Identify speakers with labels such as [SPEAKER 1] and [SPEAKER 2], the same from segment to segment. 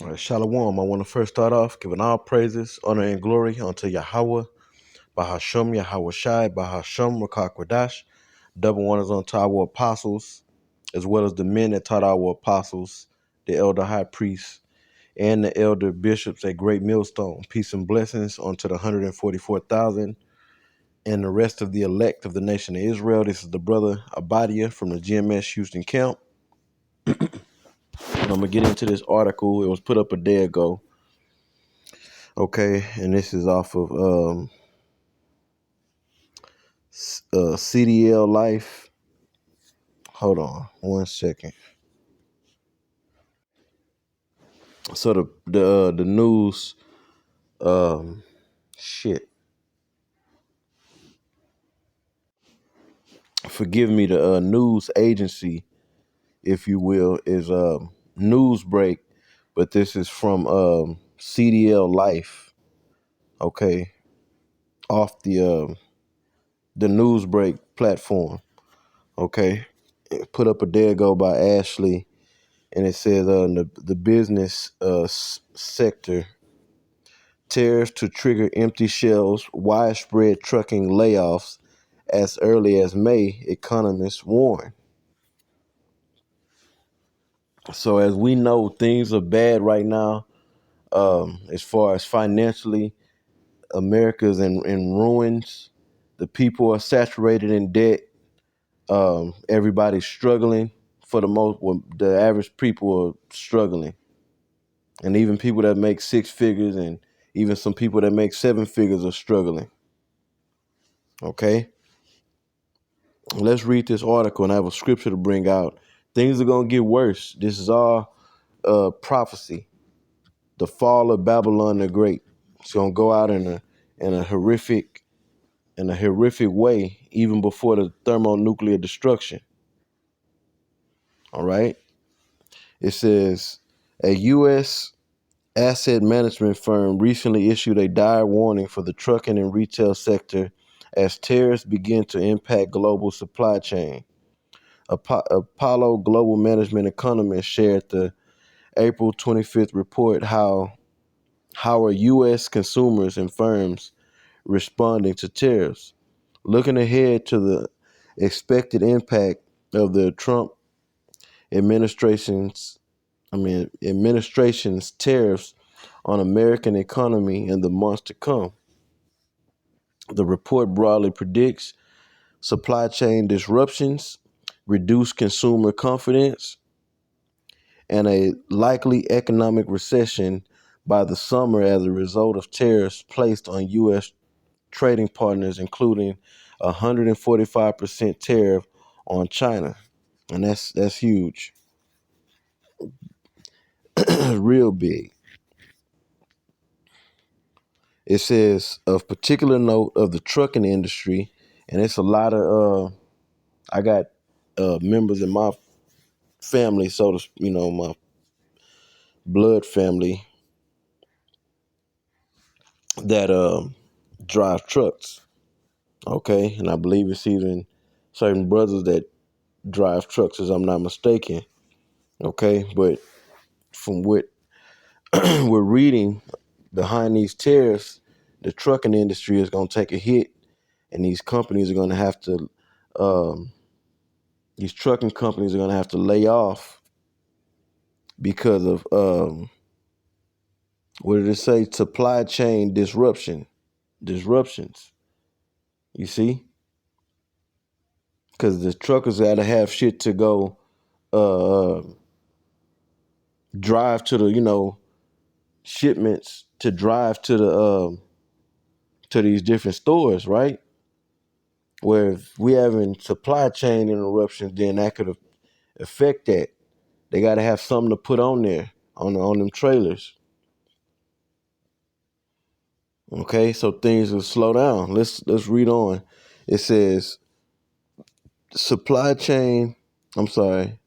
[SPEAKER 1] All right, Shalom. I want to first start off giving all praises, honor, and glory unto Yahweh, Bahasham, Yahweh Shai, Bahasham, Rakakwadash. Double honors unto our apostles, as well as the men that taught our apostles, the elder high priests, and the elder bishops at Great Millstone. Peace and blessings unto the 144,000 and the rest of the elect of the nation of Israel. This is the brother Abadia from the GMS Houston camp. And I'm going to get into this article. It was put up a day ago. Okay, and this is off of CDL Life. Hold on 1 second. So the news, shit. Forgive me. The news agency, if you will, is Newsbreak, but this is from CDL Life. Okay, off the Newsbreak platform. Okay, put up a day ago by Ashley, and it says the business sector. Tariffs to trigger empty shelves, widespread trucking layoffs as early as May, economists warn. So as we know, things are bad right now. As far as financially, America's in ruins. The people are saturated in debt. Everybody's struggling for the most. Well, the average people are struggling, and even people that make six figures, and even some people that make seven figures are struggling. Okay. Let's read this article, and I have a scripture to bring out. Things are going to get worse. This is all prophecy. The fall of Babylon the Great. It's going to go out in a horrific way, even before the thermonuclear destruction. All right. It says a U.S. asset management firm recently issued a dire warning for the trucking and retail sector as tariffs begin to impact global supply chain. Apollo Global Management economists shared the April 25th report how are U.S. consumers and firms responding to tariffs. Looking ahead to the expected impact of the Trump administration's tariffs on American economy in the months to come. The report broadly predicts supply chain disruptions, reduced consumer confidence, and a likely economic recession by the summer as a result of tariffs placed on U.S. trading partners, including a 145% tariff on China. And that's huge, real big. It says of particular note of the trucking industry, and it's a lot of I got members in my family, so to my blood family that drive trucks. Okay, and I believe it's even certain brothers that drive trucks, as I'm not mistaken. Okay, but from what we're reading behind these tariffs, the trucking industry is going to take a hit, and these companies are going to have to, these trucking companies are going to have to lay off because of what did it say? Supply chain disruptions. You see, because the truckers got to have shit to go uh, drive to the shipments to drive to the to these different stores, right? Where if we having supply chain interruptions, then that could affect that. They got to have something to put on there on them trailers. Okay, so things will slow down. Let's read on. It says supply chain. I'm sorry.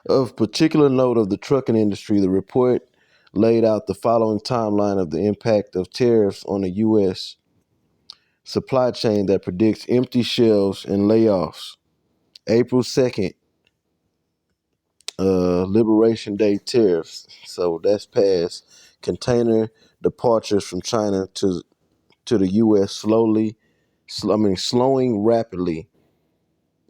[SPEAKER 1] Of particular note of the trucking industry, the report laid out the following timeline of the impact of tariffs on the U.S. supply chain that predicts empty shelves and layoffs. April 2nd, Liberation Day tariffs. So that's passed. Container departures from China to the U.S. slowing rapidly.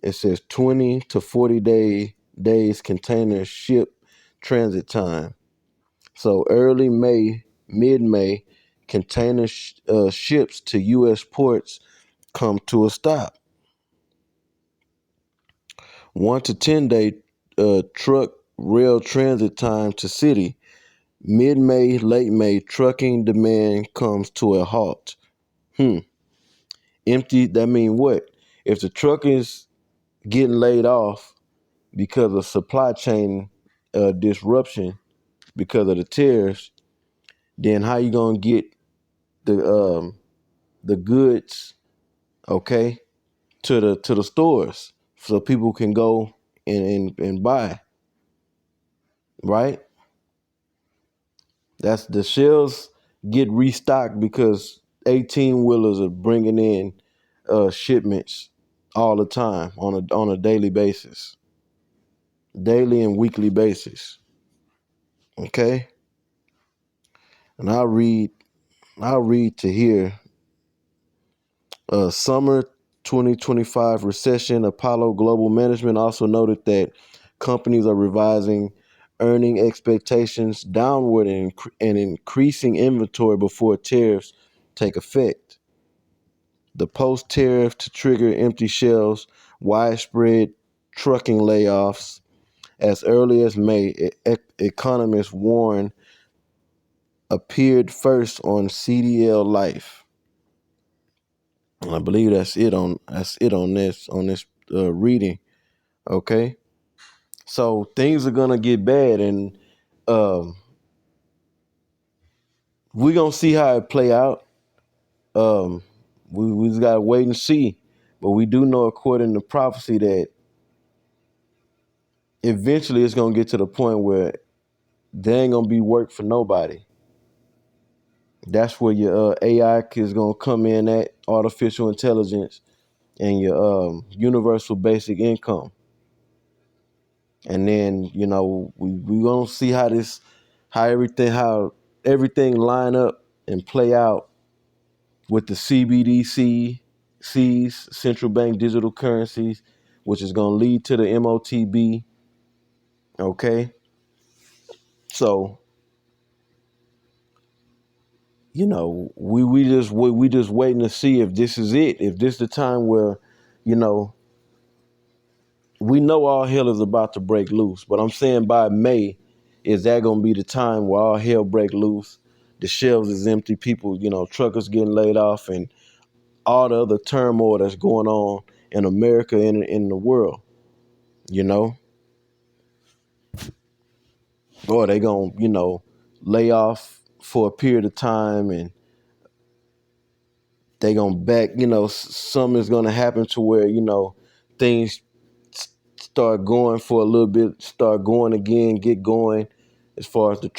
[SPEAKER 1] It says 20 to 40 days container ship transit time. So early May, mid May, container ships to U.S. ports come to a stop. 1 to 10 day truck rail transit time to city. Mid May, late May, trucking demand comes to a halt. Empty, that mean what? If the truck is getting laid off because of supply chain disruption because of the tariffs, then how you gonna get the goods, okay, to the stores so people can go and buy, right? That's the shelves get restocked because 18 wheelers are bringing in shipments all the time on a daily basis, daily and weekly basis. Okay, and I'll read to here. Summer 2025 recession. Apollo Global Management also noted that companies are revising earning expectations downward and increasing inventory before tariffs take effect. The post-tariff to trigger empty shelves, widespread trucking layoffs. As early as May, economists warn appeared first on CDL Life. And I believe that's it on this reading. Okay, so things are gonna get bad, and um, we're gonna see how it play out. Um, we just gotta wait and see, but we do know according to prophecy that eventually it's gonna get to the point where there ain't gonna be work for nobody. That's where your AI is gonna come in at, artificial intelligence, and your universal basic income. And then we gonna see how everything line up and play out with the CBDCs, central bank digital currencies, which is gonna lead to the MOTB. Okay, so we just waiting to see if this is it, if this is the time where you know we know all hell is about to break loose. But I'm saying by May, is that gonna be the time where all hell break loose? The shelves is empty, people, truckers getting laid off, and all the other turmoil that's going on in America and in the world, you know? Or they gonna, lay off for a period of time, and they gonna back, something is gonna happen to where, things start going for a little bit, start going again, get going as far as the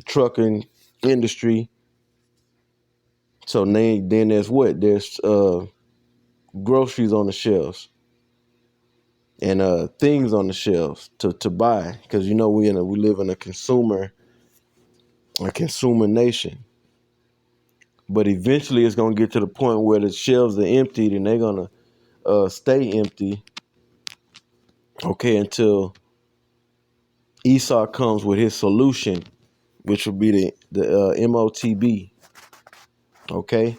[SPEAKER 1] trucking industry. So then there's what? There's groceries on the shelves and things on the shelves to buy, because we live in a consumer nation. But eventually it's gonna get to the point where the shelves are emptied and they're gonna stay empty, okay, until Esau comes with his solution, which will be the MOTB. Okay,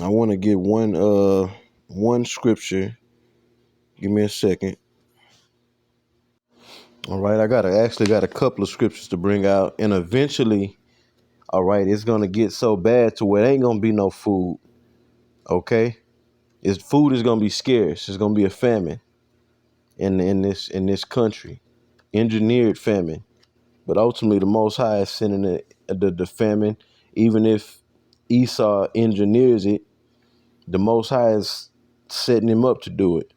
[SPEAKER 1] I want to get one scripture. Give me a second. All right, actually got a couple of scriptures to bring out, and eventually, all right, it's gonna get so bad to where there ain't gonna be no food. Okay, food is gonna be scarce. It's gonna be a famine in this country, engineered famine. But ultimately, the Most High is sending the famine. Even if Esau engineers it, the Most High is setting him up to do it.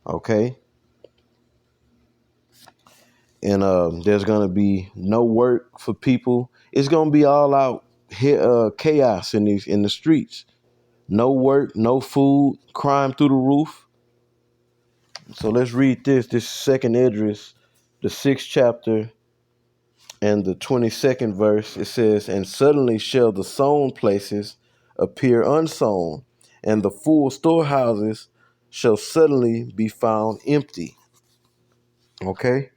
[SPEAKER 1] Okay, and there's gonna be no work for people. It's gonna be all out chaos in the streets. No work, no food, crime through the roof. So let's read this second Esdras, the 6th chapter and the 22nd verse. It says, and suddenly shall the sown places appear unsown, and the full storehouses shall suddenly be found empty. Okay?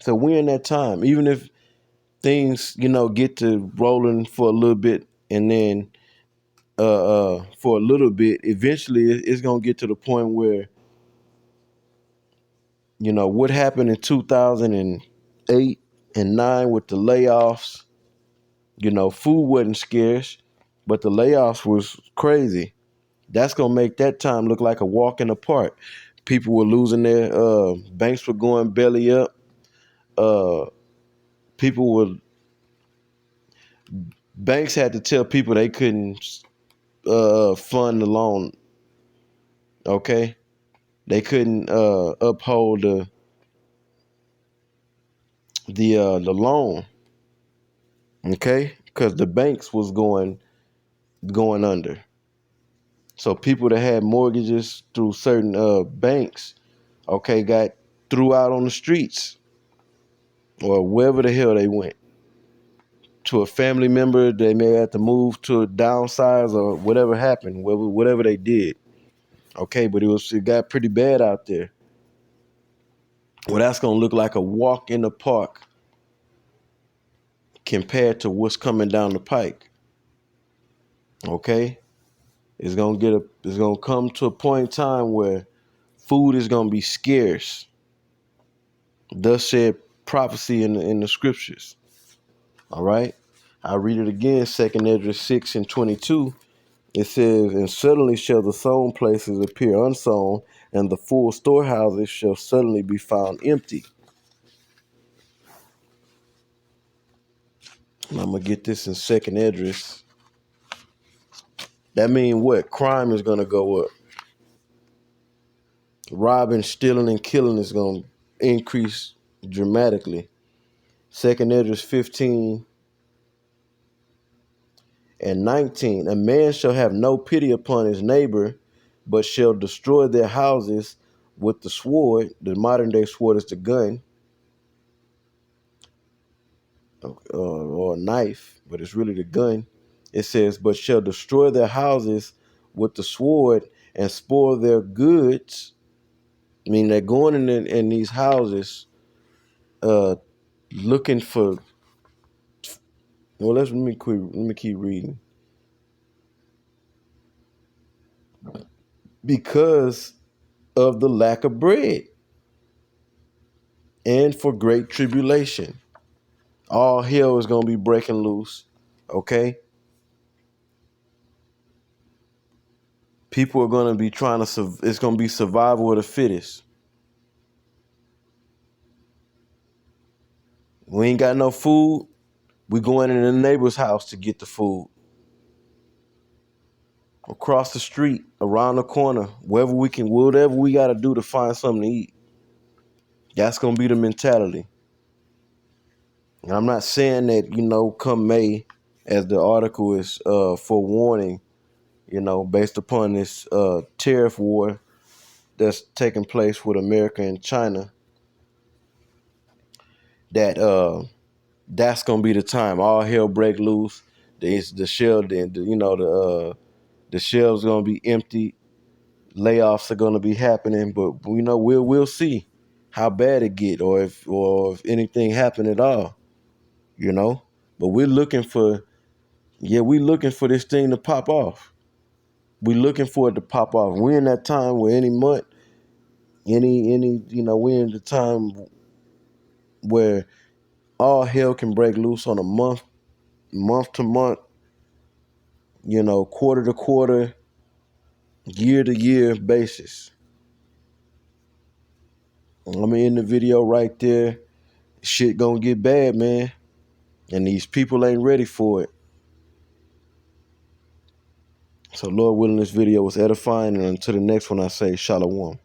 [SPEAKER 1] So we're in that time. Even if things, get to rolling for a little bit, and then for a little bit, eventually it's gonna get to the point where, what happened in 2008 and 9 with the layoffs. Food wasn't scarce, but the layoffs was crazy. That's gonna make that time look like a walk in the park. People were losing their banks were going belly up. Uh, people were Banks had to tell people they couldn't fund the loan. Okay, they couldn't uphold the loan. Okay, because the banks was going under. So people that had mortgages through certain banks, okay, got threw out on the streets or wherever the hell they went. To a family member, they may have to move to a downsize or whatever happened, whatever they did. Okay, but it got pretty bad out there. Well, that's gonna look like a walk in the park compared to what's coming down the pike. Okay, it's gonna come to a point in time where food is gonna be scarce. Thus said prophecy in the scriptures. All right, I read it again. 2nd Esdras 6:22. It says, and suddenly shall the sown places appear unsown, and the full storehouses shall suddenly be found empty. And I'm gonna get this in 2nd Esdras. That means what? Crime is gonna go up. Robbing, stealing, and killing is gonna increase dramatically. 2nd Esdras 15:19. A man shall have no pity upon his neighbor, but shall destroy their houses with the sword. The modern day sword is the gun, or a knife, but it's really the gun. It says, but shall destroy their houses with the sword and spoil their goods. I mean, they're going in these houses looking for. Well, let me keep reading. Because of the lack of bread and for great tribulation. All hell is going to be breaking loose. Okay? People are going to be it's going to be survival of the fittest. We ain't got no food. We going in the neighbor's house to get the food. Across the street, around the corner, whatever we got to do to find something to eat. That's going to be the mentality. And I'm not saying that, come May, as the article is forewarning, based upon this tariff war that's taking place with America and China, that that's gonna be the time all hell break loose. The shelf, the shelves gonna be empty. Layoffs are gonna be happening, but we'll see how bad it get, or if anything happen at all. But we're looking for this thing to pop off. We're looking for it to pop off. We're in that time where any month, we're in the time where all hell can break loose on a month to month, quarter to quarter, year to year basis. I'm gonna end the video right there. Shit gonna get bad, man. And these people ain't ready for it. So Lord willing, this video was edifying. And until the next one, I say shalom.